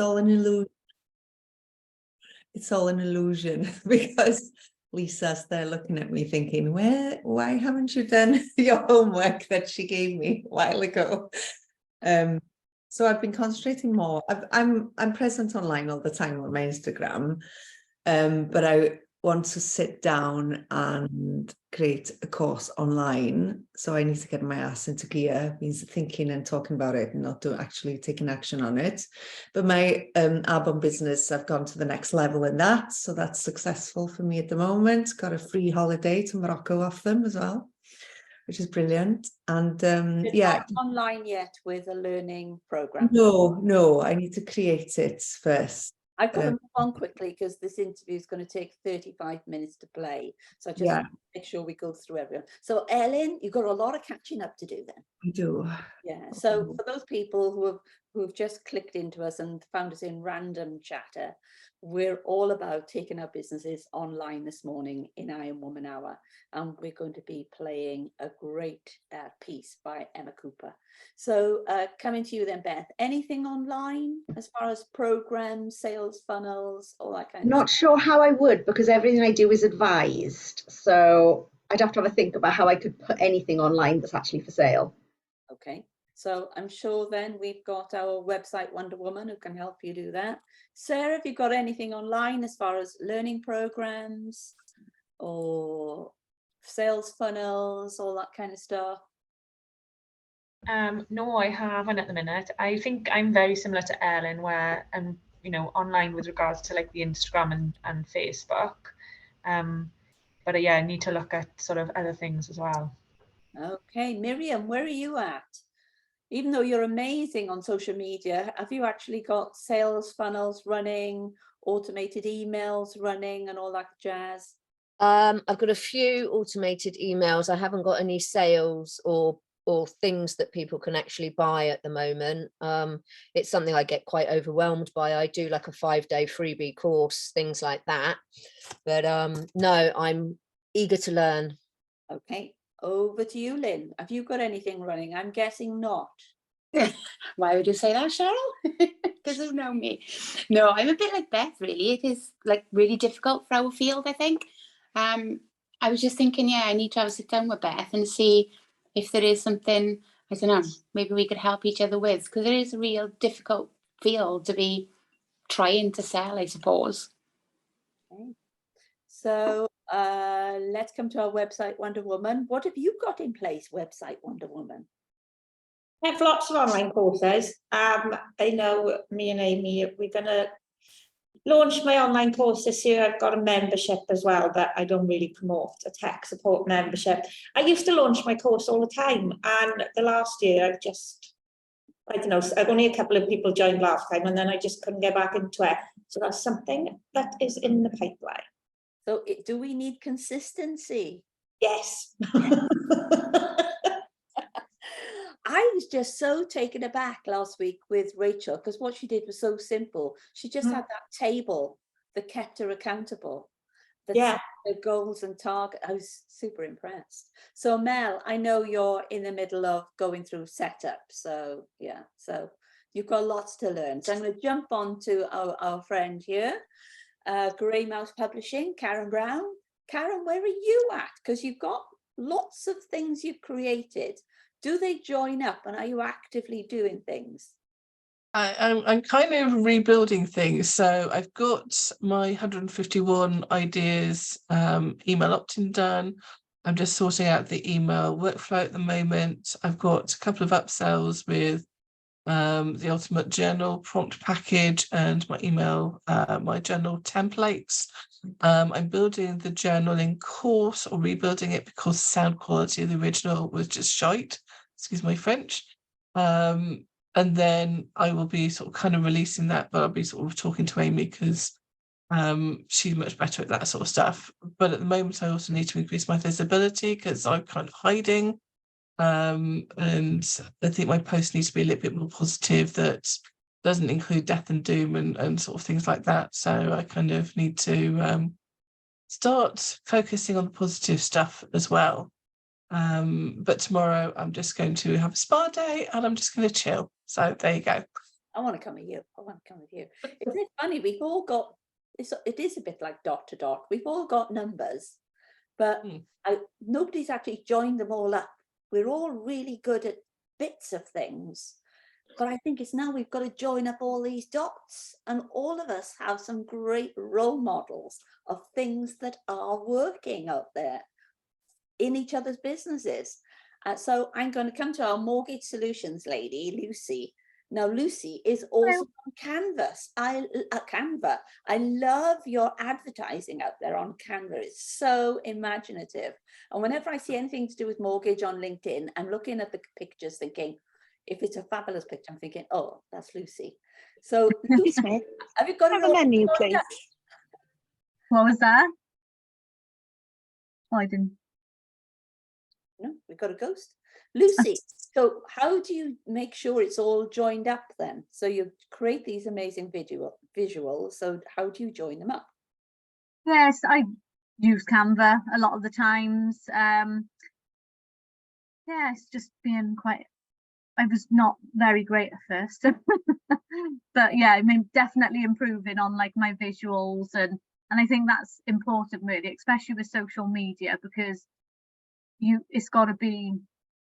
all an illusion. It's all an illusion because Lisa's there looking at me thinking, why haven't you done your homework that she gave me a while ago? So I've been concentrating more. I'm present online all the time on my Instagram, but I want to sit down and create a course online. So I need to get my ass into gear, means thinking and talking about it and not actually taking action on it. But my album business, I've gone to the next level in that. So that's successful for me at the moment. Got a free holiday to Morocco off them as well, which is brilliant. And yeah, not online yet with a learning program. No, I need to create it first. I've got to move on quickly because this interview is going to take 35 minutes to play. So I just want to make sure we go through everyone. So Ellen, you've got a lot of catching up to do then. I do. Yeah. So for those people who have just clicked into us and found us in random chatter, we're all about taking our businesses online this morning in Iron Woman Hour. And we're going to be playing a great piece by Emma Cooper. So coming to you then, Beth, anything online as far as programs, sales funnels, all that kind of stuff? Not sure how I would, because everything I do is advised. So I'd have to have a think about how I could put anything online that's actually for sale. Okay. So I'm sure then we've got our website Wonder Woman who can help you do that. Sarah, have you got anything online as far as learning programs or sales funnels, all that kind of stuff? No, I haven't at the minute. I think I'm very similar to Ellen, where I'm, online with regards to like the Instagram and Facebook. But yeah, I need to look at sort of other things as well. Okay, Miriam, where are you at? Even though you're amazing on social media, have you actually got sales funnels running, automated emails running and all that jazz? I've got a few automated emails. I haven't got any sales or things that people can actually buy at the moment. It's something I get quite overwhelmed by. I do like a 5-day freebie course, things like that. But no, I'm eager to learn. Okay. Over to you, Lynn. Have you got anything running? I'm guessing not. Why would you say that, Cheryl? Because you know me. No, I'm a bit like Beth, really. It is like really difficult for our field, I think. I was just thinking, yeah, I need to have a sit down with Beth and see if there is something, I don't know, maybe we could help each other with, because it is a real difficult field to be trying to sell, I suppose. Okay. So let's come to our website, Wonder Woman. What have you got in place, website Wonder Woman? I have lots of online courses. I know me and Amy, we're going to launch my online course this year. I've got a membership as well that I don't really promote, a tech support membership. I used to launch my course all the time, and the last year I don't know, only a couple of people joined last time, and then I just couldn't get back into it. So that's something that is in the pipeline. So do we need consistency? Yes. I was just so taken aback last week with Rachel, because what she did was so simple. She just had that table that kept her accountable. That set her goals and target. I was super impressed. So Mel, I know you're in the middle of going through setup. So yeah, so you've got lots to learn. So I'm going to jump on to our friend here, Grey Mouse Publishing, Karen Brown. Karen, where are you at? Because you've got lots of things you've created. Do they join up, and are you actively doing things? I'm kind of rebuilding things. So I've got my 151 ideas email opt-in done. I'm just sorting out the email workflow at the moment. I've got a couple of upsells with the Ultimate Journal prompt package and my email, my journal templates. I'm building the journaling course, or rebuilding it, because the sound quality of the original was just shite. Excuse my French. And then I will be sort of kind of releasing that, but I'll be sort of talking to Amy because she's much better at that sort of stuff. But at the moment, I also need to increase my visibility because I'm kind of hiding. And I think my post needs to be a little bit more positive, that doesn't include death and doom and sort of things like that. So I kind of need to start focusing on the positive stuff as well. But tomorrow I'm just going to have a spa day and I'm just going to chill. So there you go. I want to come with you. I want to come with you. Isn't it funny? We've all got, it is a bit like dot to dot. We've all got numbers, but nobody's actually joined them all up. We're all really good at bits of things, but I think it's now we've got to join up all these dots, and all of us have some great role models of things that are working out there in each other's businesses. So I'm going to come to our mortgage solutions lady, Lucy. Now, Lucy is also on Canva. I love your advertising out there on Canva. It's so imaginative. And whenever I see anything to do with mortgage on LinkedIn, I'm looking at the pictures thinking, if it's a fabulous picture, I'm thinking, oh, that's Lucy. So, Lucy, have you got Have a menu, please? What was that? Oh, I didn't. No, we've got a ghost. Lucy, so how do you make sure it's all joined up then? So you create these amazing visuals. So how do you join them up? Yes, I use Canva a lot of the times. Yeah, it's just being quite, I was not very great at first. But yeah, I mean, definitely improving on like my visuals, and I think that's important really, especially with social media, because it's got to be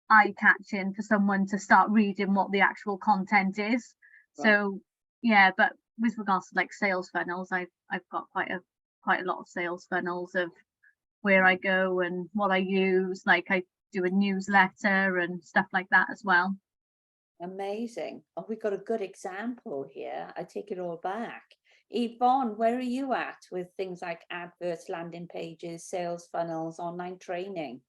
eye-catching for someone to start reading what the actual content is. Right. So yeah, but with regards to like sales funnels, I've got quite a lot of sales funnels of where I go and what I use. Like I do a newsletter and stuff like that as well. Amazing. Oh, we've got a good example here. I take it all back. Yvonne, where are you at with things like adverts, landing pages, sales funnels, online training?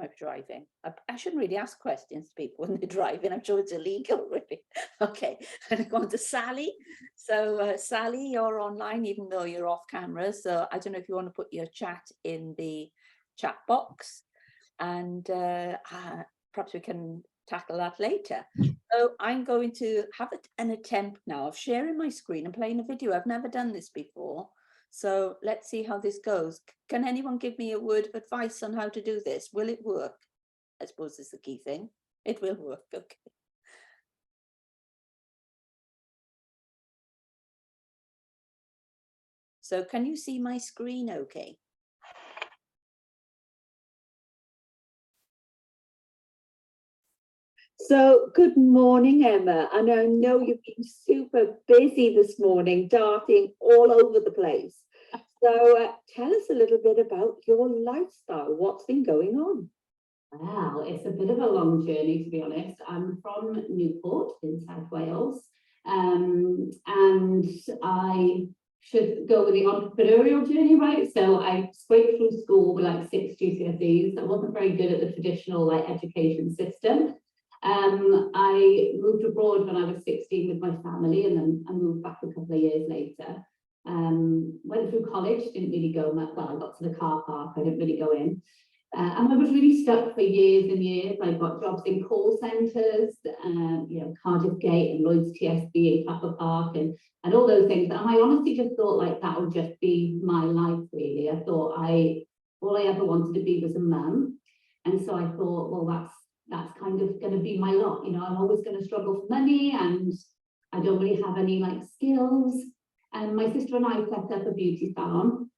I'm driving. I shouldn't really ask questions to people when they're driving. I'm sure it's illegal, really. Okay, and I go on to Sally. So Sally, you're online even though you're off camera. So I don't know if you want to put your chat in the chat box, and perhaps we can tackle that later. So I'm going to have an attempt now of sharing my screen and playing a video. I've never done this before. So let's see how this goes. Can anyone give me a word of advice on how to do this? Will it work? I suppose is the key thing. It will work, okay. So can you see my screen okay? So good morning, Emma. And I know you've been super busy this morning, darting all over the place. So tell us a little bit about your lifestyle. What's been going on? Well, it's a bit of a long journey, to be honest. I'm from Newport in South Wales, and I should go with the entrepreneurial journey, right? So I scraped through school with like 6 GCSEs. I wasn't very good at the traditional like education system. I moved abroad when I was 16 with my family, and then I moved back a couple of years later. Went through college, didn't really go much. Well, I got to the car park, I didn't really go in. And I was really stuck for years and years. I got jobs in call centres, you know, Cardiff Gate and Lloyd's TSB in Clapper Park and all those things. And I honestly just thought like that would just be my life, really. I thought all I ever wanted to be was a mum. And so I thought, well, that's kind of going to be my lot. You know, I'm always going to struggle for money and I don't really have any like skills. And my sister and I set up a beauty salon,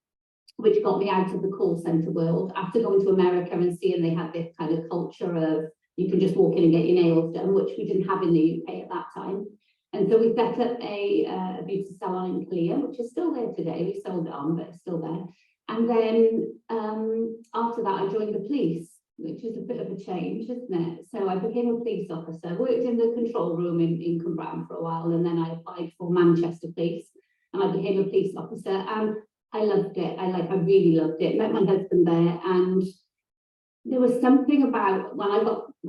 which got me out of the call centre world after going to America and seeing they had this kind of culture of you can just walk in and get your nails done, which we didn't have in the UK at that time. And so we set up a beauty salon in Clear, which is still there today. We sold it on, but it's still there. And then after that, I joined the police, which is a bit of a change, isn't it? So I became a police officer, worked in the control room in Cwmbran for a while, and then I applied for Manchester Police, and I became a police officer. And I loved it. I really loved it. Met my husband there, and there was something about when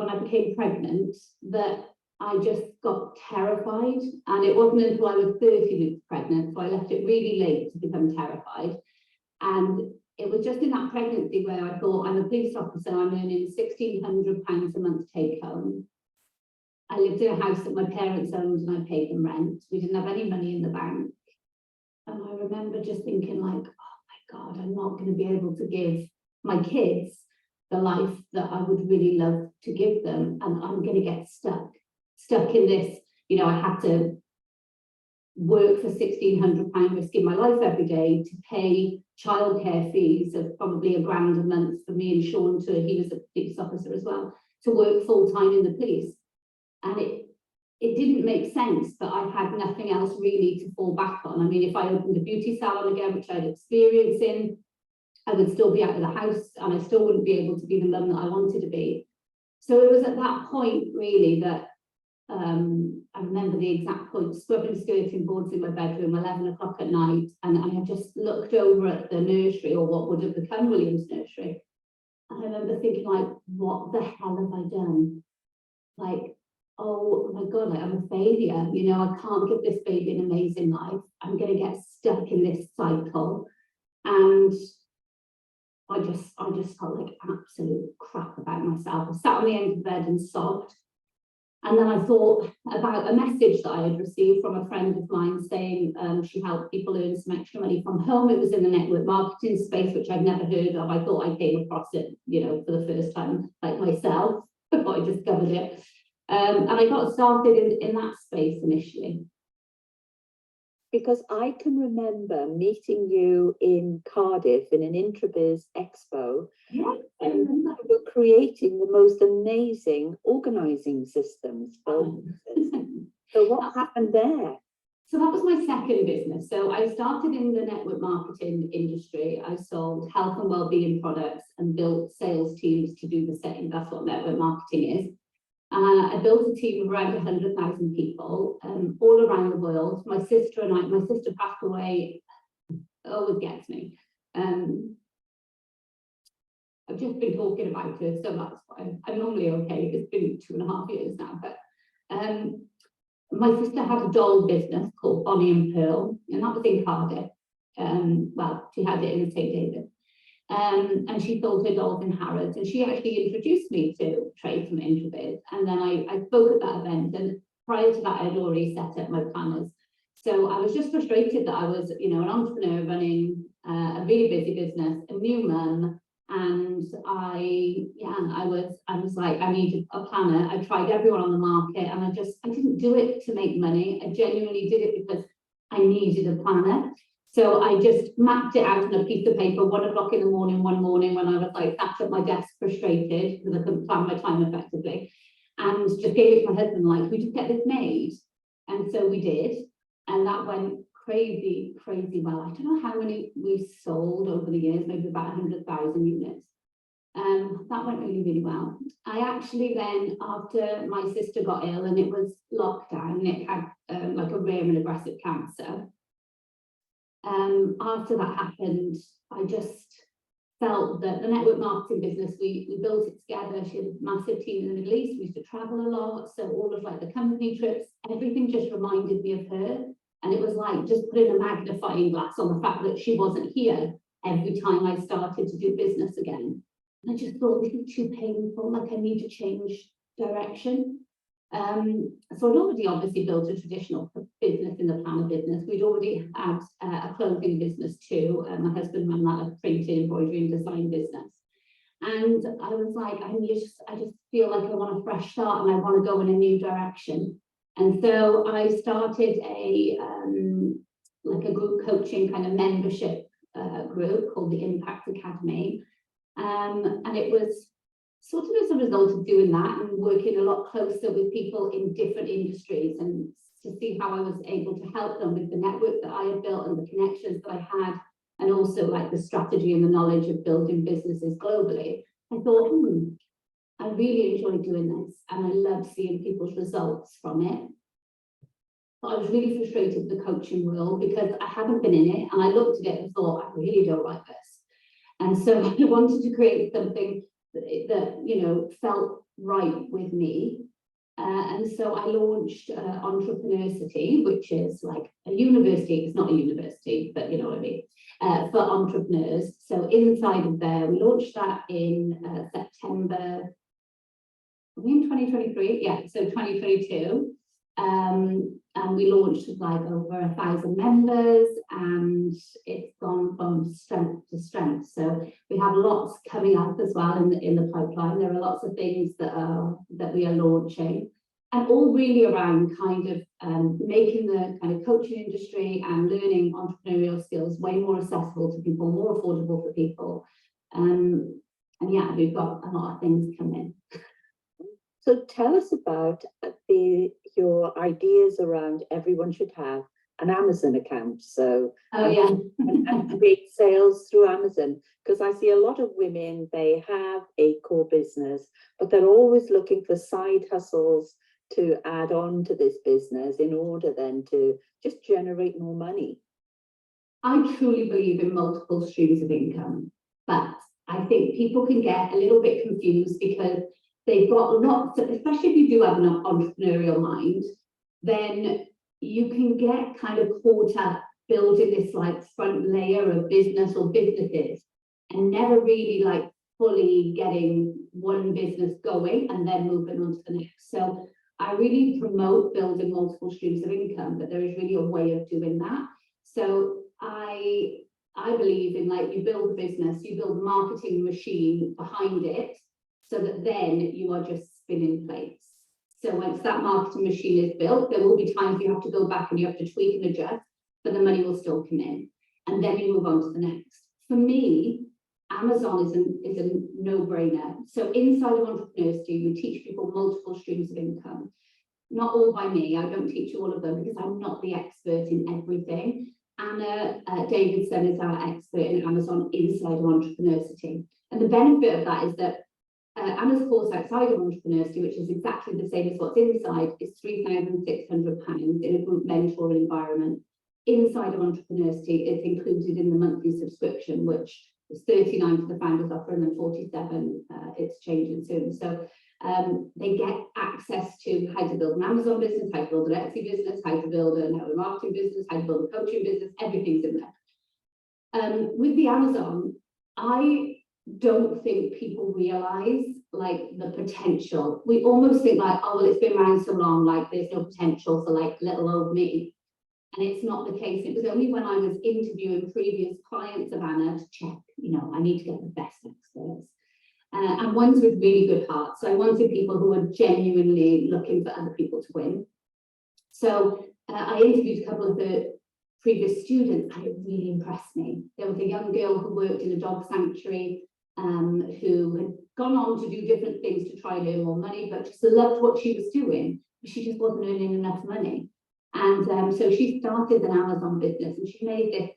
I became pregnant that I just got terrified. And it wasn't until I was 30 weeks pregnant, so I left it really late to become terrified. And it was just in that pregnancy where I thought, I'm a police officer, I'm earning £1,600 a month take home. I lived in a house that my parents owned and I paid them rent. We didn't have any money in the bank. And I remember just thinking like, oh my God, I'm not going to be able to give my kids the life that I would really love to give them, and I'm going to get stuck in this. You know, I had to work for £1,600, risking my life every day to pay childcare fees of probably £1 grand a month for me and Sean, he was a police officer as well, to work full time in the police. And it didn't make sense, but I had nothing else really to fall back on. I mean, if I opened a beauty salon again, which I had experience in, I would still be out of the house and I still wouldn't be able to be the mum that I wanted to be. So it was at that point really that I remember the exact point, scrubbing skirting boards in my bedroom, 11 o'clock at night, and I had just looked over at the nursery, or what would have become William's nursery. And I remember thinking, like, what the hell have I done? Like, oh my God, like, I'm a failure. You know, I can't give this baby an amazing life. I'm going to get stuck in this cycle. And I just felt like absolute crap about myself. I sat on the end of the bed and sobbed. And then I thought about a message that I had received from a friend of mine saying she helped people earn some extra money from home. It was in the network marketing space, which I'd never heard of. I thought I came across it, you know, for the first time, like myself, before I discovered it. And I got started in that space initially. Because I can remember meeting you in Cardiff in an Intrabiz Expo, and you were creating the most amazing organising systems for businesses. So what happened there? So that was my second business. So I started in the network marketing industry. I sold health and wellbeing products and built sales teams to do the same. That's what network marketing is. I built a team of around 100,000 people all around the world. My sister passed away, always gets me. I've just been talking about her, so that's fine. I'm normally okay. It's been 2.5 years now, but my sister had a doll business called Bonnie and Pearl, and that was in Cardiff. Well, she had it in St. David. And she sold her dolls in Harrods, and she actually introduced me to trade from Intrabiz. And then I spoke at that event, and prior to that, I'd already set up my planners. So I was just frustrated that I was, you know, an entrepreneur running a really busy business, a new mum, and I was like, I need a planner. I tried everyone on the market, and I didn't do it to make money. I genuinely did it because I needed a planner. So I just mapped it out on a piece of paper, 1 o'clock in the morning, one morning when I was like sat at my desk frustrated because I couldn't plan my time effectively, and just gave it to my husband, like, we just get this made. And so we did, and that went crazy well. I don't know how many we've sold over the years, maybe about 100,000 units. That went really well. I actually then, after my sister got ill and it was lockdown, Nick had like a rare and aggressive cancer. After that happened, I just felt that the network marketing business, we built it together. She had a massive team in the Middle East. We used to travel a lot. So all of like the company trips, everything just reminded me of her. And it was like just putting a magnifying glass on the fact that she wasn't here every time I started to do business again. And I just thought, this is too painful, like I need to change direction. So I'd already obviously built a traditional business in the planner business. We'd already had a clothing business too. My husband ran that, a printing, embroidery and design business. And I was like, I just feel like I want a fresh start and I want to go in a new direction. And so I started like a group coaching kind of membership group called the Impact Academy. And it was sort of as a result of doing that and working a lot closer with people in different industries, and to see how I was able to help them with the network that I had built and the connections that I had, and also like the strategy and the knowledge of building businesses globally. I thought, I really enjoy doing this and I love seeing people's results from it. But I was really frustrated with the coaching world because I haven't been in it, and I looked at it and thought, I really don't like this. And so I wanted to create something that you know, felt right with me. And so I launched Entrepreneursity, which is like a university. It's not a university, but you know what I mean, for entrepreneurs. So inside of there, we launched that in September, in 2023, yeah, so 2022. And we launched with like over 1,000 members, and it's gone from strength to strength. So we have lots coming up as well in the pipeline. There are lots of things that we are launching, and all really around kind of making the kind of coaching industry and learning entrepreneurial skills way more accessible to people, more affordable for people. And yeah, we've got a lot of things coming. So tell us about your ideas around everyone should have an Amazon account. So and create sales through Amazon, because I see a lot of women, they have a core business, but they're always looking for side hustles to add on to this business in order then to just generate more money. I truly believe in multiple streams of income, but I think people can get a little bit confused because they've got lots of, especially if you do have an entrepreneurial mind, then you can get kind of caught up building this like front layer of business or businesses and never really like fully getting one business going and then moving on to the next. So I really promote building multiple streams of income, but there is really a way of doing that. So I believe in like, you build a business, you build a marketing machine behind it, so that then you are just spinning plates. So once that marketing machine is built, there will be times you have to go back and you have to tweak and adjust, but the money will still come in, and then you move on to the next. For me, Amazon is a no-brainer. So inside of Entrepreneurs we teach people multiple streams of income. Not all by me, I don't teach all of them because I'm not the expert in everything. Anna Davidson is our expert in Amazon inside of Entrepreneurs. And the benefit of that is that Anna's course outside of Entrepreneurs, which is exactly the same as what's inside, is £3,600 in a group mentoring environment. Inside of Entrepreneurs, it's included in the monthly subscription, which is 39 for the founders offer and then 47, it's changing soon. So they get access to how to build an Amazon business, how to build an Etsy business, how to build a network marketing business, how to build a coaching business, everything's in there. With the Amazon, I don't think people realize like the potential. We almost think like, oh well, it's been around so long, like there's no potential for like little old me, and it's not the case. It was only when I was interviewing previous clients of Anna to check, you know, I need to get the best experts and ones with really good hearts. So I wanted people who were genuinely looking for other people to win. So I interviewed a couple of the previous students, and it really impressed me. There was a young girl who worked in a dog sanctuary who had gone on to do different things to try and earn more money, but just loved what she was doing, but she just wasn't earning enough money. And so she started an Amazon business, and she made this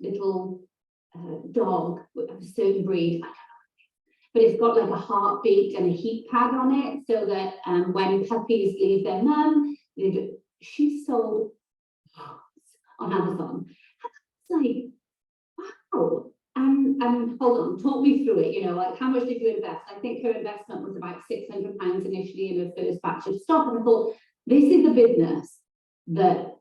little dog with a certain breed, but it's got like a heartbeat and a heat pad on it, so that when puppies leave their mum, she sold on Amazon. It's like, wow. And hold on, talk me through it, you know, like how much did you invest? I think her investment was about £600 initially in her first batch of stock. And I thought, this is a business that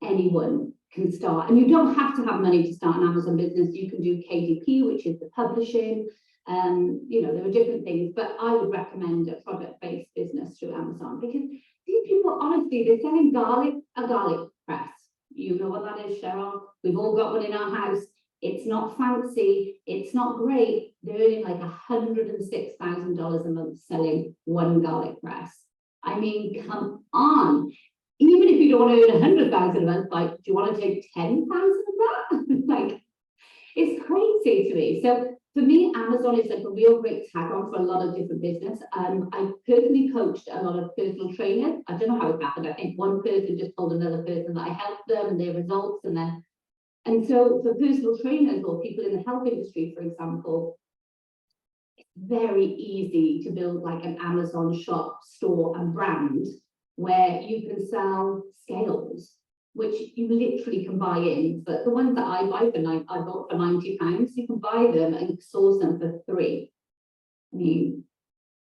anyone can start. And you don't have to have money to start an Amazon business. You can do KDP, which is the publishing. You know, there are different things, but I would recommend a product-based business through Amazon, because these people, honestly, they're selling a garlic press. You know what that is, Cheryl? We've all got one in our house. It's not fancy, it's not great. They're earning like $106,000 a month selling one garlic press. I mean, come on. Even if you don't want to earn 100,000 a month, like, do you want to take 10,000 of that? Like, it's crazy to me. So for me, Amazon is like a real great tag on for a lot of different business. I personally coached a lot of personal trainers. I don't know how it happened. I think one person just told another person that I helped them and their results, and so for personal trainers or people in the health industry, for example, it's very easy to build like an Amazon shop, store and brand where you can sell scales, which you literally can buy in. But the ones that I buy I bought for £90, you can buy them and source them for £3. I mean,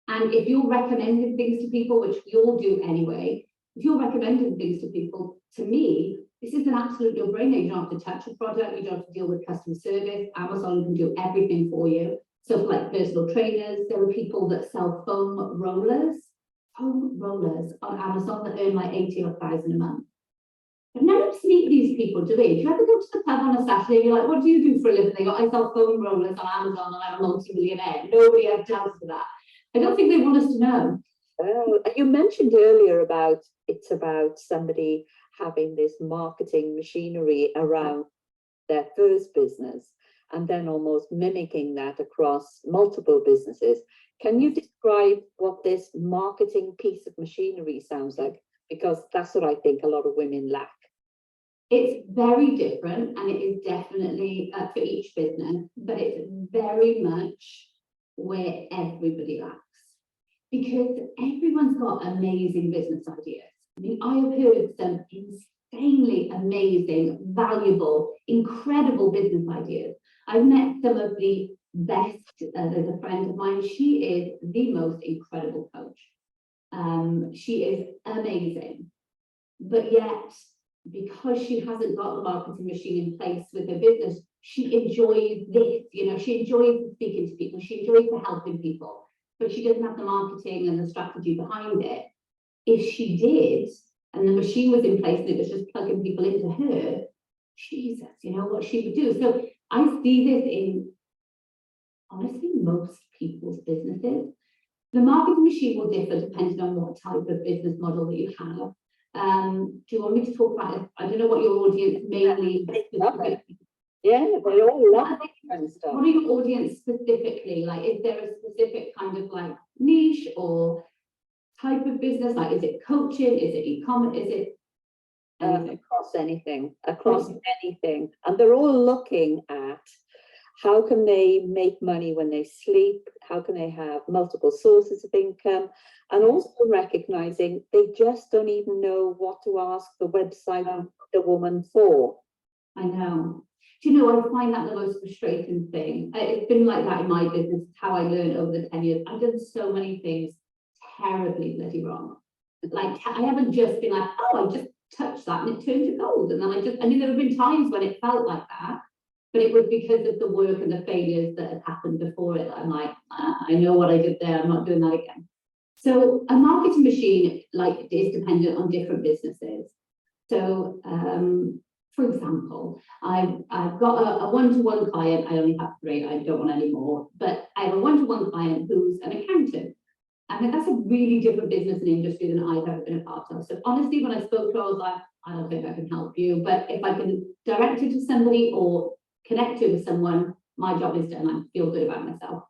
and if you're recommending things to people, which we all do anyway, if you're recommending things to people, to me, this is an absolute no-brainer. You don't have to touch a product, you don't have to deal with customer service. Amazon can do everything for you. So for like personal trainers, there are people that sell foam rollers foam rollers on Amazon that earn like 80,000 a month. But none of us meet these people, do we? Do you ever go to the pub on a Saturday and you're like, what do you do for a living? They got, I sell foam rollers on Amazon and I'm a multi-millionaire. Nobody ever tells us that. I don't think they want us to know. Well, you mentioned earlier about it's about somebody having this marketing machinery around their first business and then almost mimicking that across multiple businesses. Can you describe what this marketing piece of machinery sounds like? Because that's what I think a lot of women lack. It's very different and it is definitely for each business, but it's very much where everybody lacks. Because everyone's got amazing business ideas. I mean, I have heard some insanely amazing, valuable, incredible business ideas. I've met some of the best. There's a friend of mine, she is the most incredible coach. She is amazing. But yet, because she hasn't got the marketing machine in place with her business, she enjoys this, you know, she enjoys speaking to people, she enjoys helping people. But she doesn't have the marketing and the strategy behind it. If she did, and the machine was in place and it was just plugging people into her, Jesus, you know what she would do. So I see this in, honestly, most people's businesses. The marketing machine will differ depending on what type of business model that you have. Do you want me to talk about it? I don't know what your audience mainly. Yeah, they all love different stuff. What are your audience specifically? Like, is there a specific kind of like niche or type of business? Like, is it coaching? Is it e-commerce? Is it across anything? And they're all looking at how can they make money when they sleep? How can they have multiple sources of income? And also recognizing they just don't even know what to ask the website of the woman for. I know. Do you know, I find that the most frustrating thing. It's been like that in my business, how I learned over the 10 years. I've done so many things terribly bloody wrong. Like, I haven't just been like, oh, I just touched that and it turned to gold. And then I mean, there have been times when it felt like that, but it was because of the work and the failures that had happened before it. I'm like, I know what I did there. I'm not doing that again. So a marketing machine, like, is dependent on different businesses. So, for example, I've got a one-to-one client. I only have 3, I don't want any more, but I have a one-to-one client who's an accountant. I think that's a really different business and industry than I've ever been a part of. So honestly, when I spoke to her, I was like, I don't think I can help you, but if I can direct you to somebody or connect you with someone, my job is done. I feel good about myself.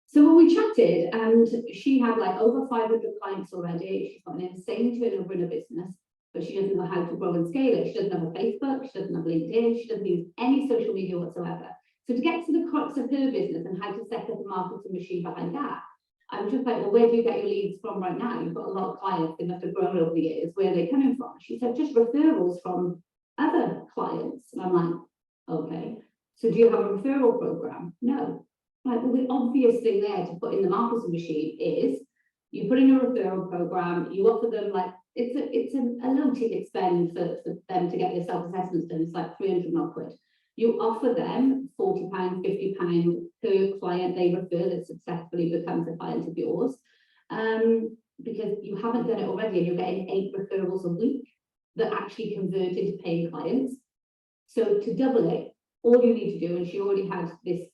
So when we chatted, and she had like over 500 clients already, she's got an insane turnover in her business, but she doesn't know how to grow and scale it. She doesn't have a Facebook, she doesn't have LinkedIn, she doesn't use any social media whatsoever. So to get to the crux of her business and how to set up a marketing machine behind that, I was just like, well, where do you get your leads from right now? You've got a lot of clients, they must have grown over the years. Where are they coming from? She said, just referrals from other clients. And I'm like, okay, so do you have a referral program? No. Like, well, the obvious thing there to put in the marketing machine is you put in a referral program, you offer them, like, it's a low ticket spend for them to get their self-assessments done. It's like 300 quid. You offer them £40, £50 per client they refer that successfully becomes a client of yours, because you haven't done it already and you're getting 8 referrals a week that actually convert into paying clients. So to double it, all you need to do, and she already had this,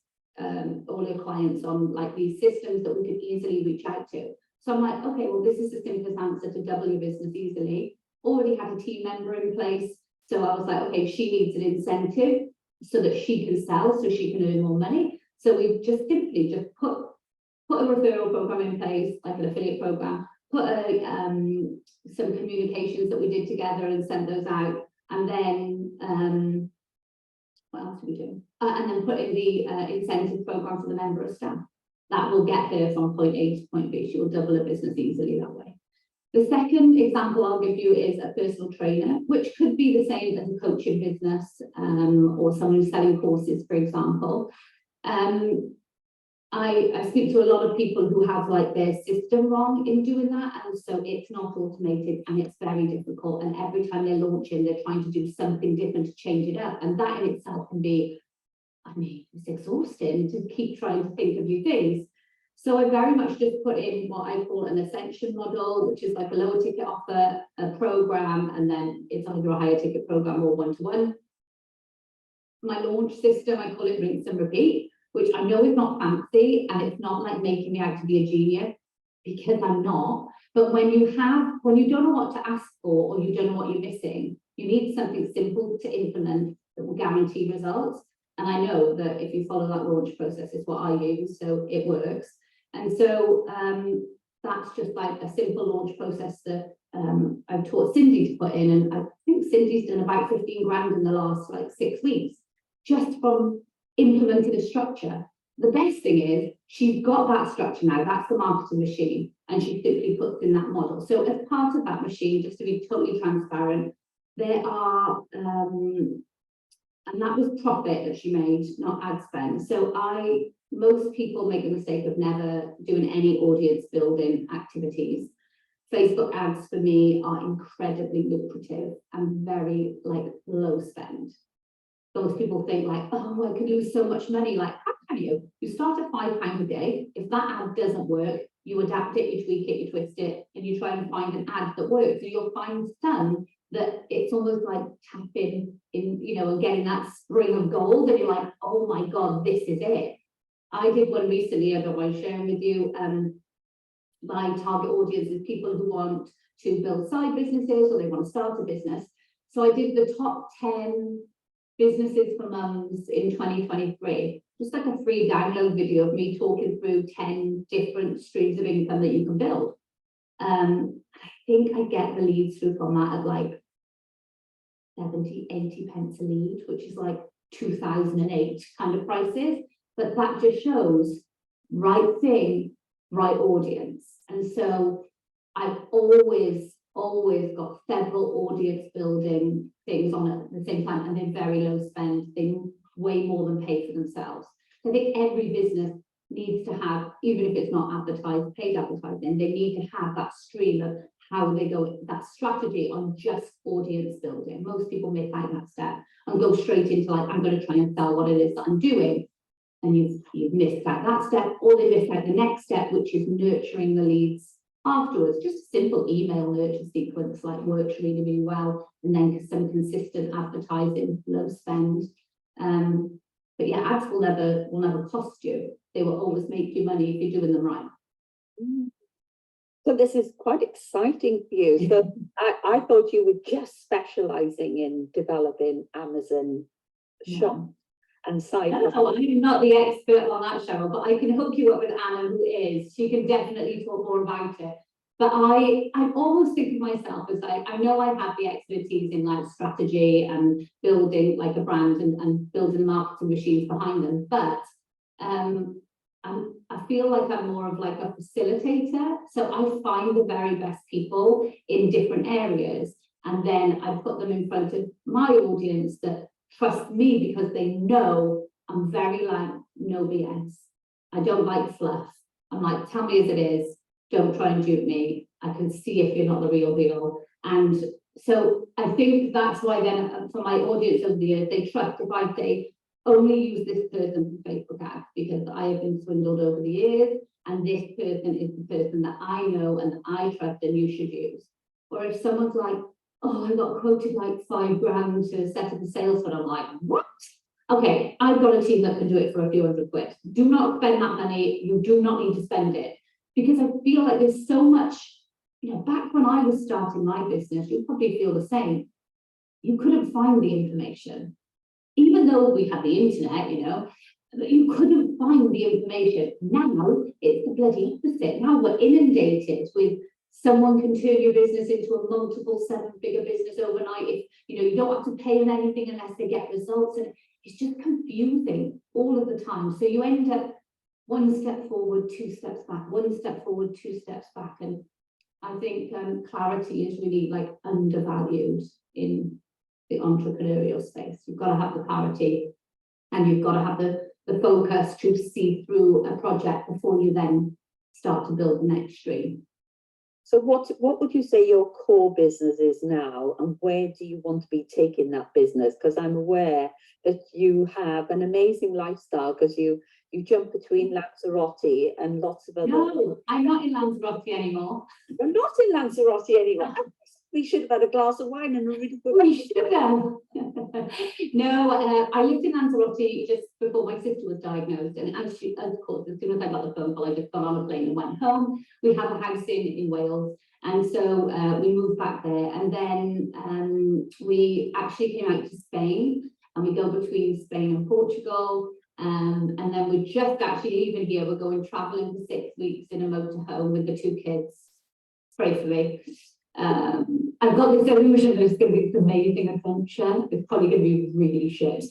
all her clients on like these systems that we could easily reach out to. So I'm like, okay, well, this is the simplest answer to double your business easily. Already had a team member in place. So I was like, okay, she needs an incentive so that she can sell, so she can earn more money. So we just simply just put a referral program in place, like an affiliate program, put some communications that we did together and sent those out. And then, what else do we do? And then put in the incentive program for the member of staff. That will get her from point A to point B. She will double her business easily that way. The second example I'll give you is a personal trainer, which could be the same as a coaching business, or someone who's selling courses, for example. I speak to a lot of people who have like their system wrong in doing that, and so it's not automated and it's very difficult, and every time they're launching they're trying to do something different to change it up, and that in itself can be, I mean, it's exhausting to keep trying to think of new things. So I very much just put in what I call an ascension model, which is like a lower ticket offer, a program, and then it's either a higher ticket program or one-to-one. My launch system, I call it rinse and repeat, which I know is not fancy, and it's not like making me out to be a genius, because I'm not. But when you don't know what to ask for, or you don't know what you're missing, you need something simple to implement that will guarantee results. And I know that if you follow that launch process, it's what I use, so it works. And so that's just like a simple launch process that I've taught Cindy to put in. And I think Cindy's done about 15 grand in the last like 6 weeks, just from implementing a structure. The best thing is she's got that structure now, that's the marketing machine, and she simply puts in that model. So as part of that machine, just to be totally transparent, there are, and that was profit that she made, not ad spend. So most people make the mistake of never doing any audience building activities. Facebook ads for me are incredibly lucrative and very like low spend. Those people think like, oh, I could lose so much money. Like, how can you? You start at £5 a day. If that ad doesn't work, you adapt it, you tweak it, you twist it, and you try and find an ad that works. So you'll find some that it's almost like tapping in, you know, and getting that spring of gold, and you're like, oh my God, this is it. I did one recently, I don't mind sharing with you. My target audience is people who want to build side businesses, or they want to start a business. So I did the top 10 businesses for mums in 2023, just like a free download video of me talking through 10 different streams of income that you can build. I think I get the leads through from that at like 70, 80 pence a lead, which is like 2008 kind of prices. But that just shows right thing, right audience. And so I've always got several audience building things on at the same time, and they're very low spend. They way more than pay for themselves. I think every business needs to have, even if it's not advertised, paid advertising, they need to have that stream of how they go, that strategy on just audience building. Most people miss out that step and go straight into like, I'm going to try and sell what it is that I'm doing. And you've missed out that step, or they miss out the next step, which is nurturing the leads afterwards. Just a simple email nurture sequence like works really, really well, and then some consistent advertising, low spend. But yeah, ads will never cost you. They will always make you money if you're doing them right. So this is quite exciting for you. So I thought you were just specializing in developing Amazon shop and site. No, I'm not the expert on that, Cheryl, but I can hook you up with Anna, who is. She can definitely talk more about it. But I almost think of myself as like, I know I have the expertise in like strategy and building like a brand and building marketing machines behind them, but I feel like I'm more of like a facilitator. So I find the very best people in different areas, and then I put them in front of my audience that trust me because they know I'm very like, no BS. I don't like fluff. I'm like, tell me as it is. Don't try and dupe me. I can see if you're not the real deal. And so I think that's why then for my audience over the years, they trust if I say, only use this person for Facebook ads, because I have been swindled over the years, and this person is the person that I know and that I trust and you should use. Or if someone's like, oh, I got quoted like 5 grand to set up a sales fund, I'm like, what? Okay, I've got a team that can do it for a few £100. Do not spend that money. You do not need to spend it. Because I feel like there's so much, you know, back when I was starting my business, you'll probably feel the same. You couldn't find the information. Even though we had the internet, you know, but you couldn't find the information. Now it's the bloody opposite. Now we're inundated with someone can turn your business into a multiple 7-figure business overnight. If you know, you don't have to pay them anything unless they get results, and it's just confusing all of the time. So you end up 1 step forward, 2 steps back, 1 step forward, 2 steps back. And I think clarity is really like undervalued in the entrepreneurial space. You've got to have the clarity, and you've got to have the focus to see through a project before you then start to build the next stream. So what would you say your core business is now, and where do you want to be taking that business? Because I'm aware that you have an amazing lifestyle, because you You jump between Lanzarote and lots of other. No, I'm not in Lanzarote anymore. You're not in Lanzarote anymore. We should have had a glass of wine and a really good. We should have. No, I lived in Lanzarote just before my sister was diagnosed, and she, of course, as soon as I got the phone call, I just got on a plane and went home. We have a house in Wales, and so we moved back there, and then we actually came out to Spain, and we go between Spain and Portugal. And then we're just actually leaving here. We're going traveling for 6 weeks in a motorhome with the 2 kids. Pray for me. I've got this illusion that it's going to be this amazing adventure. It's probably going to be really shit.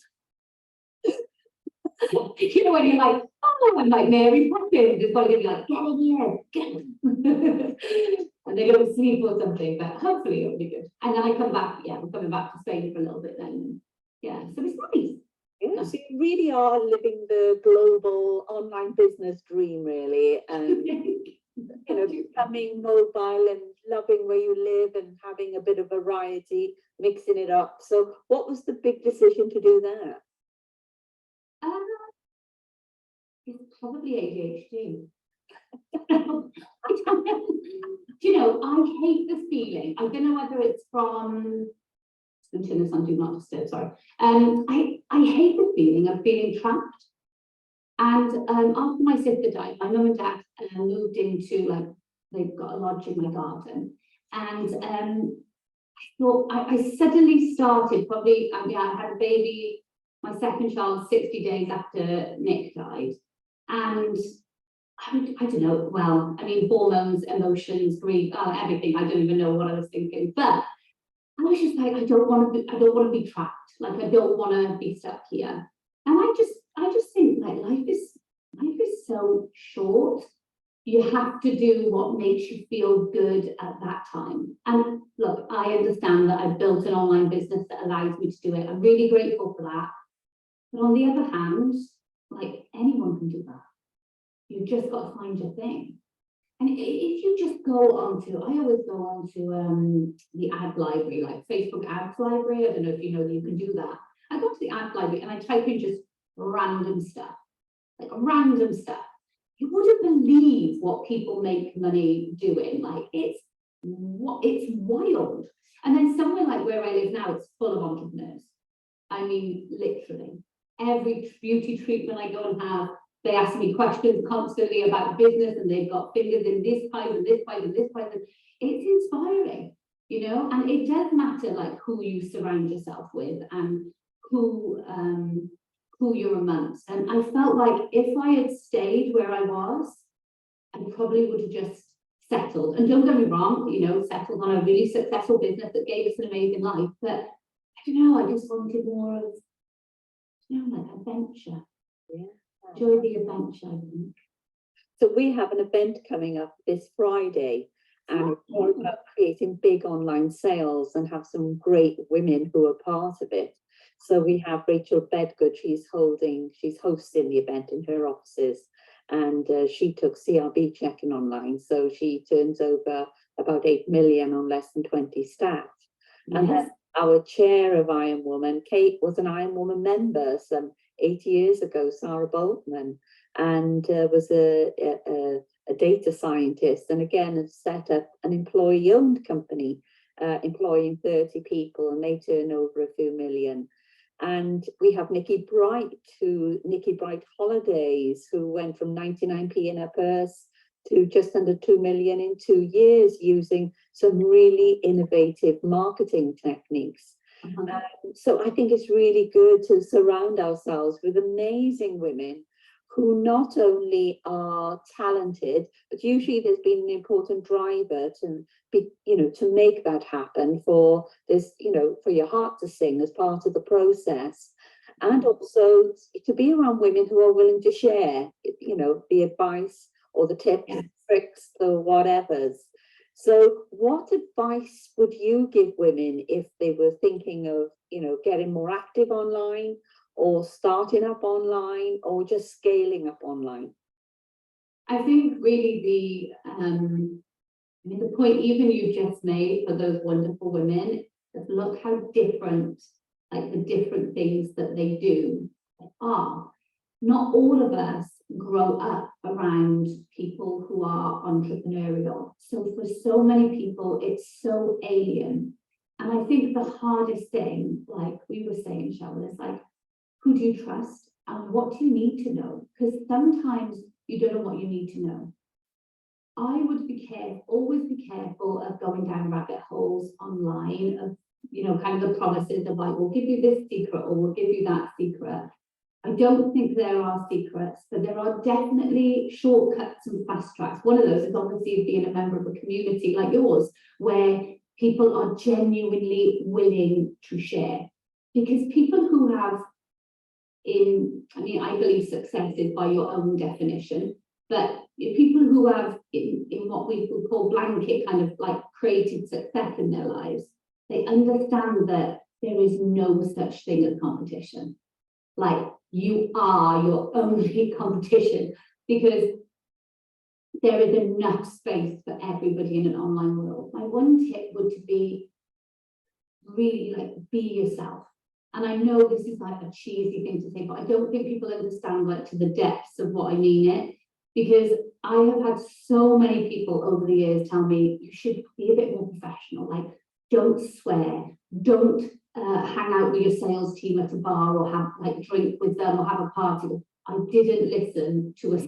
You know, when you're like, oh, I'm like Mary Poppins, it's probably going to be like, get in here, and they go to sleep or something, but hopefully it'll be good. And then I come back, yeah, we're coming back to Spain for a little bit then. Yeah, so it's nice. Yeah, so you really are living the global online business dream, really, and you know, becoming mobile and loving where you live and having a bit of variety, mixing it up. So what was the big decision to do that? It's probably ADHD. You know, I hate the feeling. I don't know whether it's from, I'm going to turn this on, do not disturb, sorry. I hate the feeling of being trapped. And after my sister died, my mum and dad moved into, like, they've got a lodge in my garden. And I thought, I suddenly started, probably, I had a baby, my second child, 60 days after Nick died. And I don't know, well, I mean, hormones, emotions, grief, everything. I don't even know what I was thinking. But I was just like, I don't want to be trapped. Like, I don't want to be stuck here. And I just think, like, life is so short. You have to do what makes you feel good at that time. And look, I understand that I've built an online business that allows me to do it. I'm really grateful for that. But on the other hand, like, anyone can do that. You've just got to find your thing. And if you just go onto, I always go onto the ad library, like Facebook ads library. I don't know if you know that you can do that. I go to the ad library and I type in just random stuff, like random stuff. You wouldn't believe what people make money doing. Like, it's wild. And then somewhere like where I live now, it's full of entrepreneurs. I mean, literally every beauty treatment I go and have, they ask me questions constantly about business, and they've got fingers in this pipe and this pipe and this pipe. And it's inspiring, you know, and it does matter, like, who you surround yourself with and who you're amongst. And I felt like if I had stayed where I was, I probably would have just settled. And don't get me wrong, you know, settled on a really successful business that gave us an amazing life. But I don't know, I just wanted more of, you know, like adventure. Yeah. Enjoy the adventure, I think. So we have an event coming up this Friday, and it's all about creating big online sales and have some great women who are part of it. So we have Rachel Bedgood, she's hosting the event in her offices, and she took CRB checking online. So she turns over about 8 million on less than 20 staff. Yes. And then our chair of Iron Woman, Kate, was an Iron Woman member some 8 years ago, Sarah Boltman, and was a data scientist, and again has set up an employee-owned company, employing 30 people, and they turn over a few million. And we have Nikki Bright Holidays, who went from 99p in her purse to just under 2 million in 2 years, using some really innovative marketing techniques. So I think it's really good to surround ourselves with amazing women who not only are talented, but usually there's been an important driver to be, you know, to make that happen, for this, you know, for your heart to sing as part of the process. And also to be around women who are willing to share, you know, the advice or the tips, tricks, or whatevers. So what advice would you give women if they were thinking of, you know, getting more active online, or starting up online, or just scaling up online? I think really the point even you just made for those wonderful women is, look how different, like, the different things that they do are. not all of us grow up around people who are entrepreneurial. So for so many people, it's so alien. And I think the hardest thing, like we were saying, Cheryl, is like, who do you trust and what do you need to know? Because sometimes you don't know what you need to know. I would be careful, always be careful of going down rabbit holes online of, you know, kind of the promises of like, we'll give you this secret or we'll give you that secret. I don't think there are secrets, but there are definitely shortcuts and fast tracks. One of those is obviously being a member of a community like yours, where people are genuinely willing to share. Because people who have I believe success is by your own definition, but people who have in what we would call blanket kind of like created success in their lives, they understand that there is no such thing as competition. Like, you are your only competition, because there is enough space for everybody in an online world. My one tip would be really like, be yourself. And I know this is like a cheesy thing to say, but I don't think people understand like to the depths of what I mean it, because I have had so many people over the years tell me you should be a bit more professional, like don't swear, don't hang out with your sales team at a bar or have like drink with them or have a party. I didn't listen to a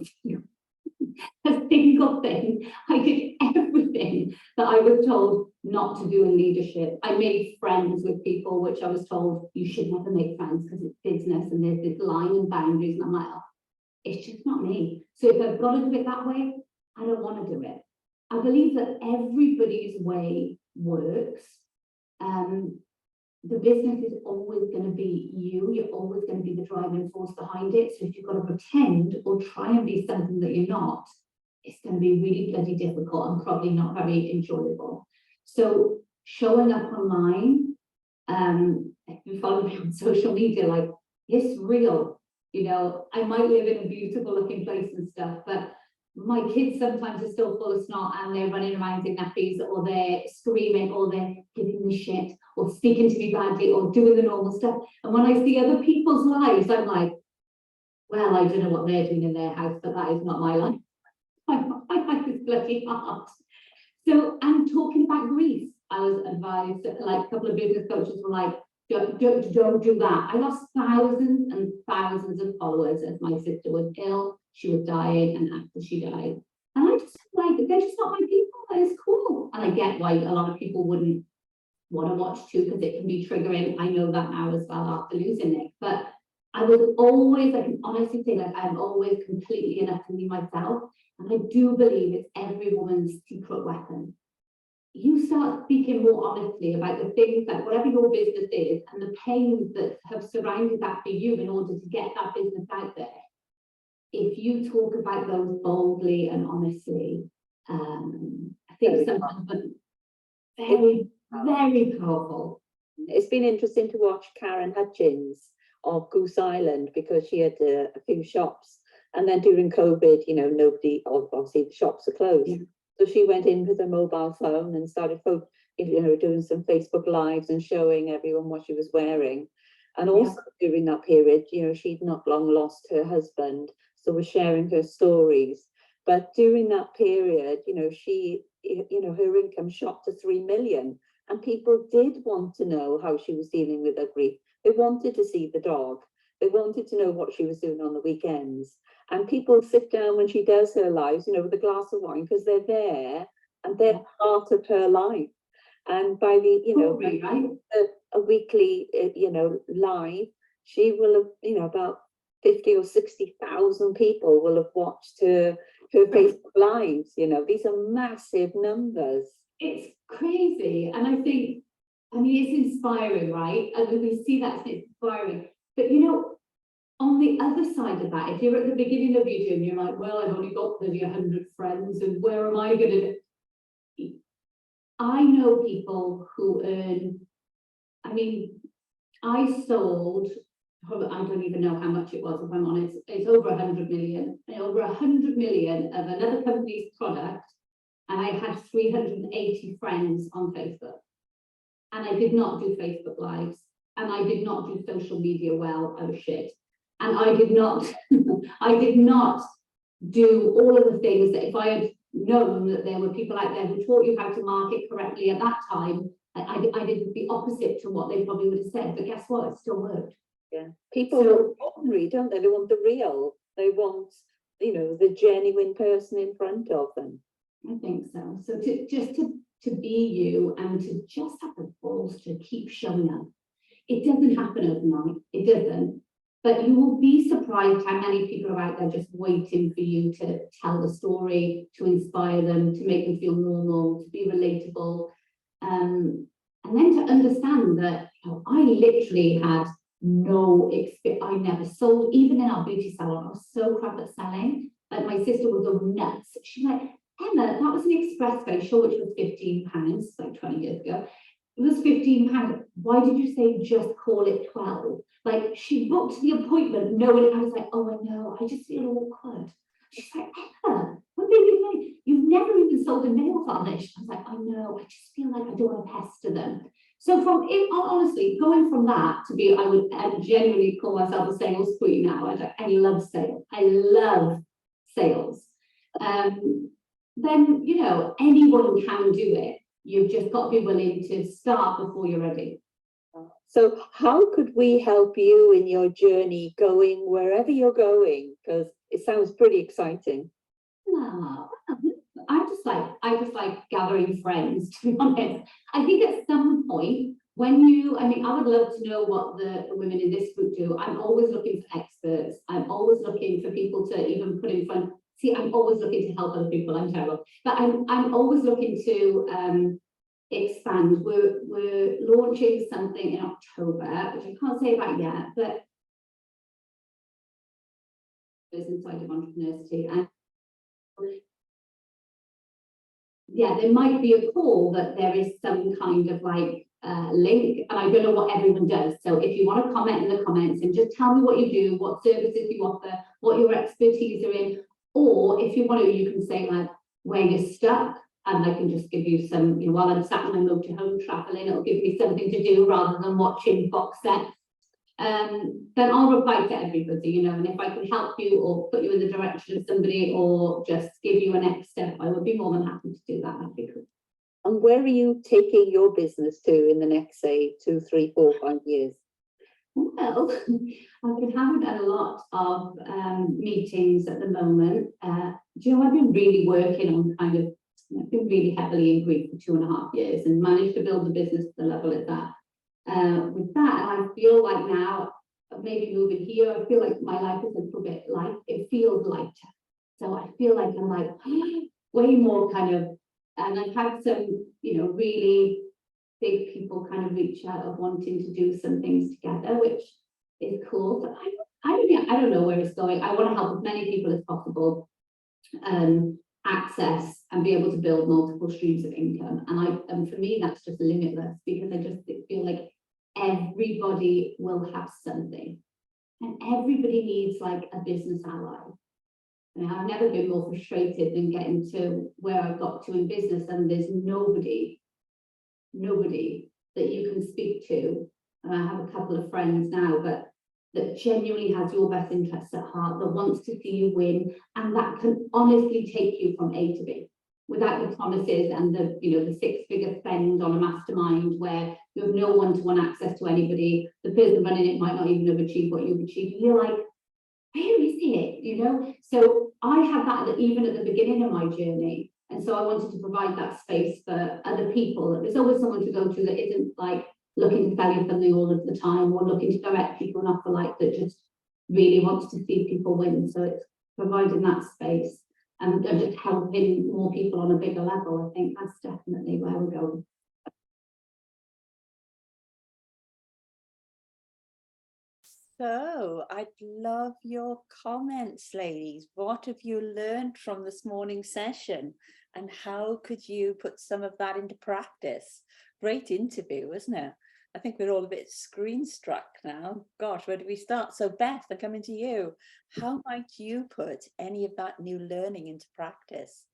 single thing. I did everything that I was told not to do in leadership. I made friends with people which I was told you should never make friends because it's business and there's this line and boundaries, and I'm like, oh, it's just not me. So if I've got to do it that way, I don't want to do it. I believe that everybody's way works. The business is always going to be you. You're always going to be the driving force behind it. So if you've got to pretend or try and be something that you're not, it's going to be really bloody difficult and probably not very enjoyable. So showing up online, if you follow me on social media, like, it's real. You know, I might live in a beautiful looking place and stuff, but my kids sometimes are still full of snot and they're running around in nappies, or they're screaming, or they're giving me shit, or speaking to me badly, or doing the normal stuff. And when I see other people's lives, I'm like, well, I don't know what they're doing in their house, but that is not my life. My life is bloody hard. So I'm talking about grief. I was advised, like a couple of business coaches were like, don't do that. I lost thousands and thousands of followers as my sister was ill, she was dying, and after she died. And I just like, they're just not my people. It's cool. And I get why a lot of people wouldn't want to watch too, because it can be triggering. I know that now as well after losing Nick. But I was always, I can honestly say, like, I'm always completely enough to be myself. And I do believe it's every woman's secret weapon. You start speaking more honestly about the things that whatever your business is and the pains that have surrounded that for you in order to get that business out there. If you talk about those boldly and honestly, I think sometimes very, very powerful. It's been interesting to watch Karen Hutchins of Goose Island, because she had a few shops, and then during COVID, you know, nobody, obviously the shops are closed. Yeah. So she went in with a mobile phone and started, you know, doing some Facebook Lives and showing everyone what she was wearing. And also during that period, you know, she'd not long lost her husband, so was sharing her stories. But during that period, you know, she, you know, her income shot to 3 million, and people did want to know how she was dealing with her grief. They wanted to see the dog. They wanted to know what she was doing on the weekends. And people sit down when she does her lives, you know, with a glass of wine, because they're there and they're part of her life. And by the, you know, a weekly, you know, live, she will have, you know, about 50 or 60,000 people will have watched her Facebook Lives. You know, these are massive numbers. It's crazy. And I think, I mean, it's inspiring, right? And we see that it's inspiring. But, you know, on the other side of that, if you're at the beginning of your journey, you're like, well, I've only got 100 friends, and where am I going to... I know people who earn, I mean, I sold, I don't even know how much it was, if I'm honest, it's over 100 million, over 100 million of another company's product, and I had 380 friends on Facebook. And I did not do Facebook Lives, and I did not do social media well. I was shit. And I did not, I did not do all of the things that if I had known that there were people out there who taught you how to market correctly at that time, I did the opposite to what they probably would have said. But guess what? It still worked. Yeah, people want ordinary, don't they? They want the real. They want, you know, the genuine person in front of them. I think so. So to be you and to just have the balls to keep showing up. It doesn't happen overnight. It doesn't. But you will be surprised how many people are out there just waiting for you to tell the story, to inspire them, to make them feel normal, to be relatable. And then to understand that, you know, I literally had no experience. I never sold, even in our beauty salon. I was so crap at selling. Like my sister would go nuts. She's like, Emma, that was an express facial, which was £15, like 20 years ago. It was £15. Why did you say just call it 12? Like, she booked the appointment knowing. I was like, oh, I know, I just feel awkward. She's like, Emma, what do you mean? You've never even sold a nail varnish. I was like, I know, I just feel like I don't want to pester them. So from it, honestly, going from that to be, I would genuinely call myself a sales queen now. I love sales. I love sales. Then, you know, anyone can do it. You've just got to be willing to start before you're ready. So how could we help you in your journey going wherever you're going? Because it sounds pretty exciting. No, I just like gathering friends, to be honest. I think at some point when you, I mean, I would love to know what the women in this group do. I'm always looking for experts. I'm always looking for people to even put in front. See, I'm always looking to help other people. I'm terrible, but I'm always looking to expand. We're launching something in October, which I can't say about yet, but it's inside of Entrepreneurity. And yeah, there might be a call that there is some kind of like link, and I don't know what everyone does. So if you want to comment in the comments and just tell me what you do, what services you offer, what your expertise are in, or if you want to, you can say like where you're stuck, and I can just give you some, you know, while I'm sat in my motorhome traveling, it'll give me something to do rather than watching box sets. Then I'll reply to everybody, you know, and if I can help you or put you in the direction of somebody or just give you a next step, I would be more than happy to do that. That'd be cool. And where are you taking your business to in the next, say, 2, 3, 4, 5 years? Well, I've been having a lot of meetings at the moment. Do you know, I've been really working on kind of, I've been really heavily in grief for 2.5 years and managed to build the business to the level it's at. With that, and I feel like now, maybe moving here, I feel like my life is a little bit light. It feels lighter. So I feel like I'm like way more kind of, and I've had some, you know, really big people kind of reach out of wanting to do some things together, which is cool. But I don't know where it's going. I want to help as many people as possible access and be able to build multiple streams of income. And for me, that's just limitless, because I just feel like everybody will have something, and everybody needs like a business ally. And I've never been more frustrated than getting to where I've got to in business, and there's nobody that you can speak to. And I have a couple of friends now, but that genuinely has your best interests at heart, that wants to see you win, and that can honestly take you from A to B without the promises and the, you know, the 6-figure spend on a mastermind where you have no one-to-one access to anybody. The person running it might not even have achieved what you've achieved. And you're like, where is it? You know? So I had that even at the beginning of my journey. And so I wanted to provide that space for other people. There's always someone to go to that isn't like looking to sell you something all of the time, or looking to direct people an offer, like that just really wants to see people win. So it's providing that space and just helping more people on a bigger level. I think that's definitely where we're going. So I'd love your comments, ladies. What have you learned from this morning's session, and how could you put some of that into practice? Great interview, wasn't it? I think we're all a bit screen struck now. Gosh, where do we start? So Beth, I'm coming to you. How might you put any of that new learning into practice?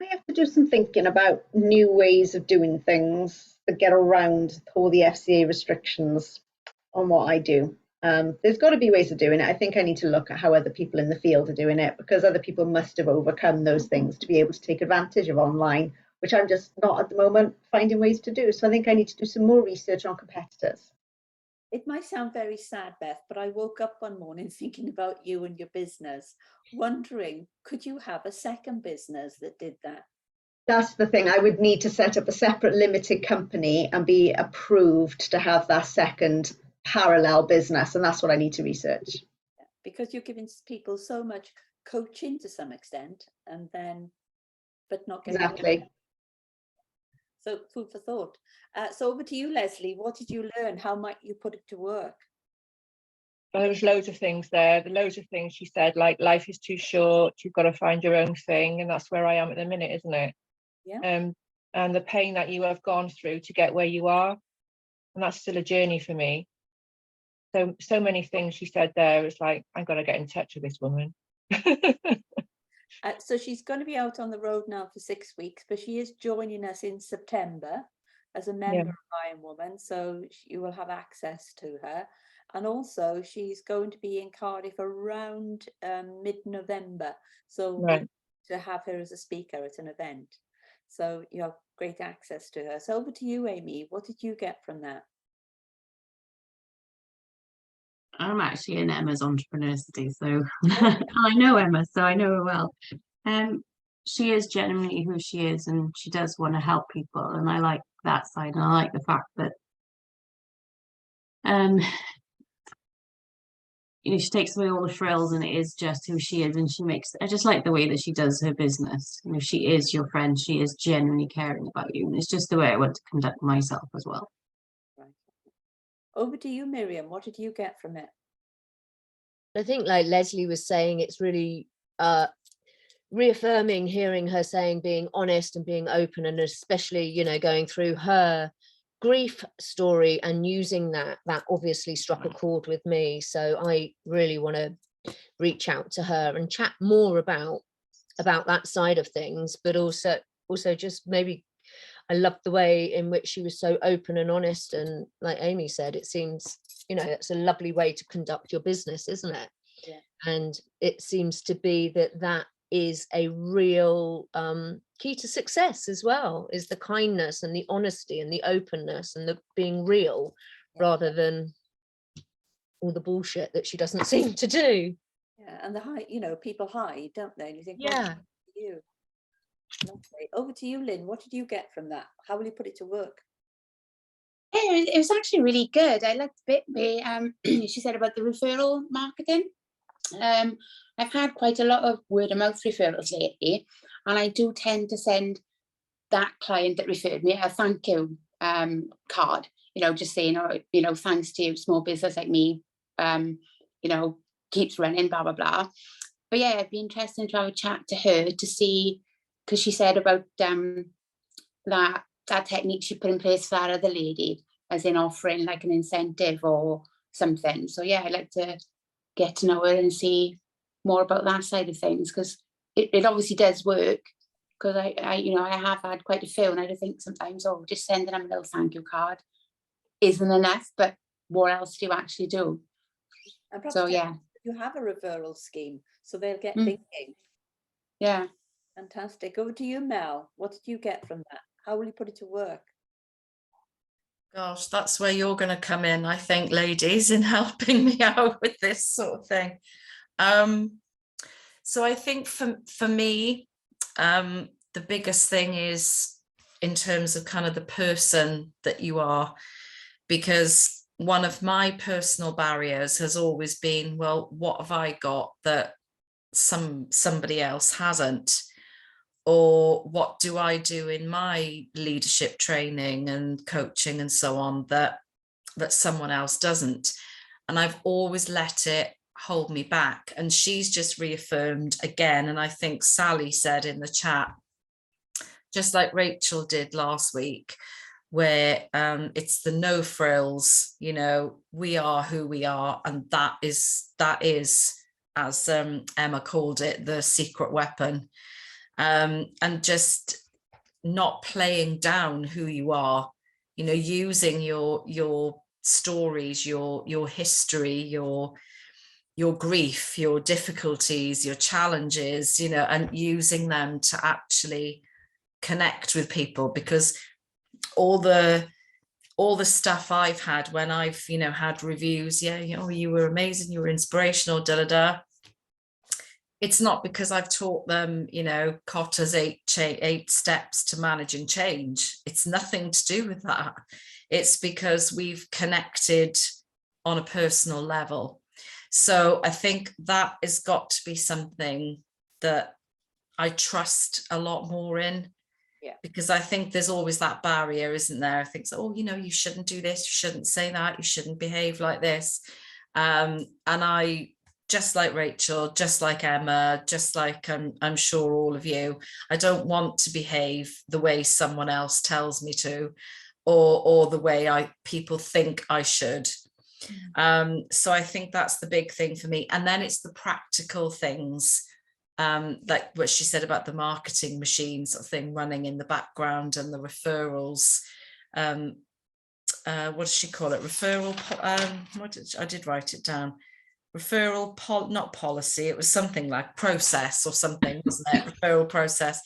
I have to do some thinking about new ways of doing things that get around all the FCA restrictions on what I do. There's got to be ways of doing it. I think I need to look at how other people in the field are doing it, because other people must have overcome those things to be able to take advantage of online, which I'm just not at the moment finding ways to do. So I think I need to do some more research on competitors. It might sound very sad, Beth, but I woke up one morning thinking about you and your business, wondering, could you have a second business that did that? That's the thing. I would need to set up a separate limited company and be approved to have that second parallel business. And that's what I need to research. Because you're giving people so much coaching to some extent, and then, but not getting Exactly. So food for thought. So over to you, Leslie. What did you learn? How might you put it to work? Well, there was loads of things there. The loads of things she said, like life is too short. You've got to find your own thing, and that's where I am at the minute, isn't it? Yeah. And the pain that you have gone through to get where you are, and that's still a journey for me. So many things she said there. It's like, I've got to get in touch with this woman. So she's going to be out on the road now for 6 weeks, but she is joining us in September as a member of Iron Woman, so you will have access to her. And also she's going to be in Cardiff around mid-November, so to have her as a speaker at an event. So you have great access to her. So over to you, Amy. What did you get from that? I'm actually in Emma's entrepreneur study, so I know Emma, so I know her well. She is genuinely who she is, and she does want to help people, and I like that side, and I like the fact that you know, she takes away all the frills, and it is just who she is, and I just like the way that she does her business. You know, she is your friend, she is genuinely caring about you, and it's just the way I want to conduct myself as well. Right. Over to you, Miriam. What did you get from it? I think, like Leslie was saying, it's really reaffirming hearing her saying being honest and being open, and especially, you know, going through her grief story and using that obviously struck a chord with me. So I really want to reach out to her and chat more about that side of things, but also just maybe, I love the way in which she was so open and honest, and like Amy said, it seems, you know, it's a lovely way to conduct your business, isn't it? Yeah. And it seems to be that is a real key to success as well, is the kindness and the honesty and the openness and the being real, rather than all the bullshit that she doesn't seem to do. Yeah, and the hide, you know, people hide, don't they? And you think, yeah, you. Lovely. Over to you, Lynn. What did you get from that? How will you put it to work? It was actually really good. I liked the bit where she said about the referral marketing. I've had quite a lot of word of mouth referrals lately, and I do tend to send that client that referred me a thank you card, you know, just saying, oh, you know, thanks to you, small business like me, you know, keeps running, blah, blah, blah. But yeah, it'd be interesting to have a chat to her to see, because she said about that technique she put in place for that other lady, as in offering like an incentive or something. So yeah, I'd like to get to know her and see more about that side of things, because it obviously does work, because I you know, I have had quite a few, and I do think sometimes, oh, just sending them a little thank you card isn't enough, but what else do you actually do? So yeah, you have a referral scheme, so they'll get thinking. Yeah. Fantastic. Over to you, Mel. What did you get from that? How will you put it to work? Gosh, that's where you're going to come in, I think, ladies, in helping me out with this sort of thing. So I think for me, the biggest thing is in terms of kind of the person that you are, because one of my personal barriers has always been, well, what have I got that somebody else hasn't? Or what do I do in my leadership training and coaching and so on that someone else doesn't? And I've always let it hold me back. And she's just reaffirmed again, and I think Sally said in the chat, just like Rachel did last week, where it's the no frills, you know, we are who we are, and that is as Emma called it, the secret weapon. And just not playing down who you are, you know, using your stories, your history, your grief, your difficulties, your challenges, you know, and using them to actually connect with people. Because all the stuff I've had when I've, you know, had reviews, yeah, you know, you were amazing, you were inspirational, da da da. It's not because I've taught them, you know, Kotter's 8 steps to managing change. It's nothing to do with that. It's because we've connected on a personal level. So I think that has got to be something that I trust a lot more in. Yeah. Because I think there's always that barrier, isn't there? I think, so, oh, you know, you shouldn't do this, you shouldn't say that, you shouldn't behave like this. And I, just like Rachel, just like Emma, just like I'm sure all of you, I don't want to behave the way someone else tells me to, or the way people think I should. So I think that's the big thing for me. And then it's the practical things, like what she said about the marketing machine sort of thing running in the background, and the referrals. What does she call it? Referral. I did write it down. Referral, not policy. It was something like process or something, wasn't it? Referral process.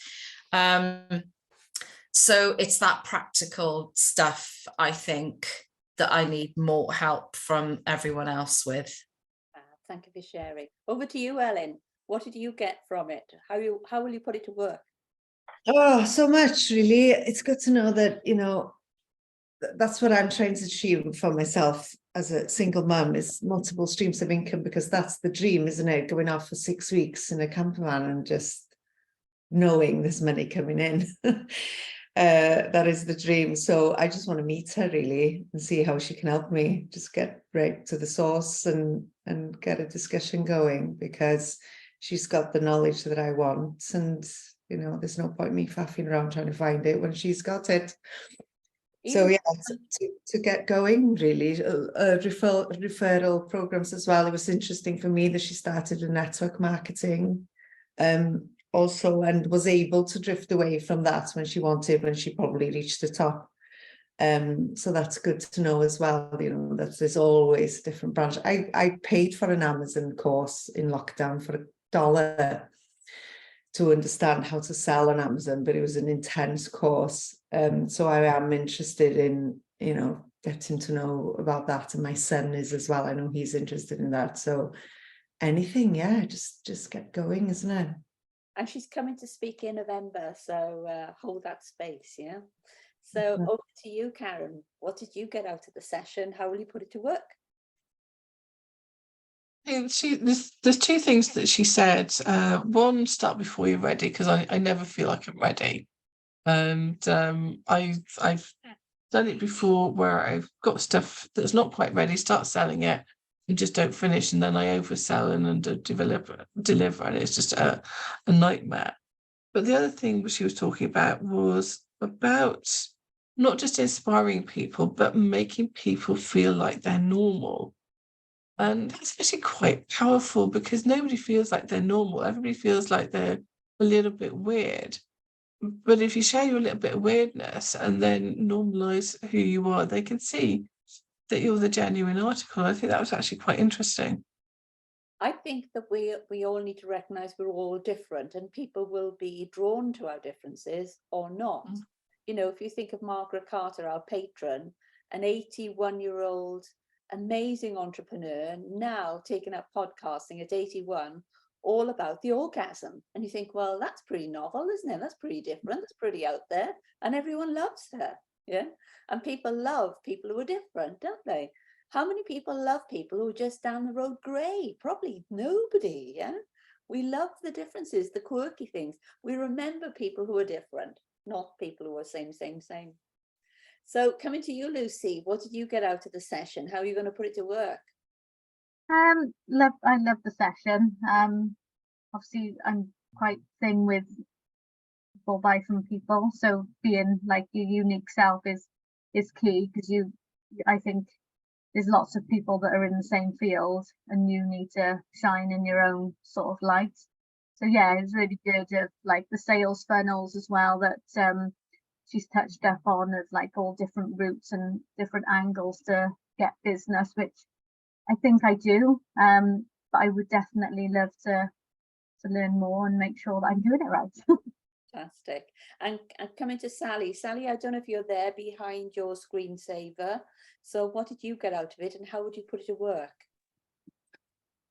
So it's that practical stuff, I think, that I need more help from everyone else with. Thank you for sharing. Over to you, Ellen. What did you get from it? How will you put it to work? Oh, so much, really. It's good to know that, you know, that's what I'm trying to achieve for myself as a single mum, is multiple streams of income, because that's the dream, isn't it? Going off for 6 weeks in a camper van and just knowing there's money coming in. That is the dream. So I just want to meet her, really, and see how she can help me just get right to the source and get a discussion going, because she's got the knowledge that I want, and you know, there's no point me faffing around trying to find it when she's got it. So yeah, to get going, really. Referral programs as well. It was interesting for me that she started a network marketing also, and was able to drift away from that when she probably reached the top. So that's good to know as well, you know, that there's always a different branch. I paid for an Amazon course in lockdown for $1 to understand how to sell on Amazon, but it was an intense course. So I am interested in, you know, getting to know about that, and my son is as well. I know he's interested in that. So anything, yeah, just get going, isn't it? And she's coming to speak in November, so hold that space, yeah. So over to you, Karen. What did you get out of the session? How will you put it to work? There's 2 things that she said. One, start before you're ready, because I never feel like I'm ready. And I've done it before, where I've got stuff that's not quite ready, start selling it, and just don't finish, and then I oversell and deliver, and it's just a nightmare. But the other thing she was talking about was about not just inspiring people, but making people feel like they're normal. And that's actually quite powerful, because nobody feels like they're normal. Everybody feels like they're a little bit weird. But if you share your little bit of weirdness and then normalize who you are, they can see that you're the genuine article. I think that was actually quite interesting. I think that we all need to recognize we're all different, and people will be drawn to our differences or not. You know, if you think of Margaret Carter, our patron, an 81-year-old amazing entrepreneur, now taking up podcasting at 81, all about the orgasm. And you think, well, that's pretty novel, isn't it? That's pretty different. That's pretty out there. And everyone loves her. Yeah. And people love people who are different, don't they? How many people love people who are just down the road grey? Probably nobody. Yeah. We love the differences, the quirky things. We remember people who are different, not people who are same. So coming to you, Lucy, what did you get out of the session? How are you going to put it to work? I love the session. Obviously I'm quite thin with people by some people, so being like your unique self is key, because I think there's lots of people that are in the same field, and you need to shine in your own sort of light. So yeah, it's really good of like the sales funnels as well, that she's touched up on of like all different routes and different angles to get business, which I think I do. But I would definitely love to learn more and make sure that I'm doing it right. Fantastic. And coming to Sally. Sally, I don't know if you're there behind your screensaver. So what did you get out of it and how would you put it to work?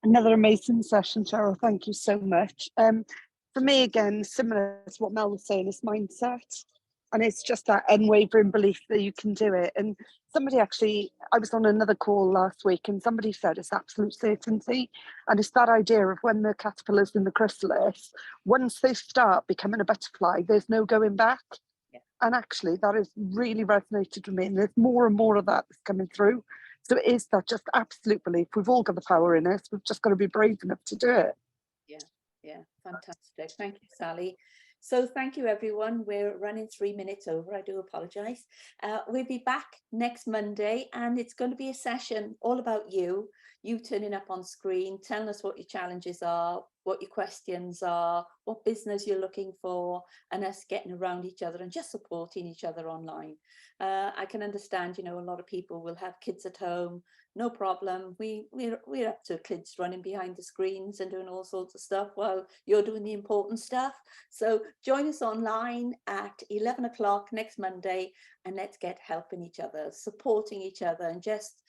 Another amazing session, Cheryl. Thank you so much. For me, again, similar to what Mel was saying, is mindset. And it's just that unwavering belief that you can do it. And somebody actually, I was on another call last week and somebody said it's absolute certainty. And it's that idea of when the caterpillar's in the chrysalis, once they start becoming a butterfly, there's no going back. Yeah. And actually that has really resonated with me. And there's more and more of that that's coming through. So it is that just absolute belief. We've all got the power in us. We've just got to be brave enough to do it. Yeah, fantastic. Thank you, Sally. So thank you, everyone. We're running 3 minutes over. I do apologize. We'll be back next Monday, and it's going to be a session all about you turning up on screen, telling us what your challenges are, what your questions are, what business you're looking for, and us getting around each other and just supporting each other online. I can understand, a lot of people will have kids at home. No problem. We're up to kids running behind the screens and doing all sorts of stuff while you're doing the important stuff. So join us online at 11 o'clock next Monday, and let's get helping each other, supporting each other, and just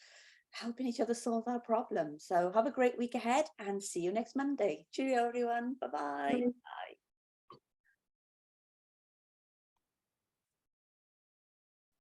helping each other solve our problems. So have a great week ahead and see you next Monday. Cheerio, everyone. Bye-bye. Bye.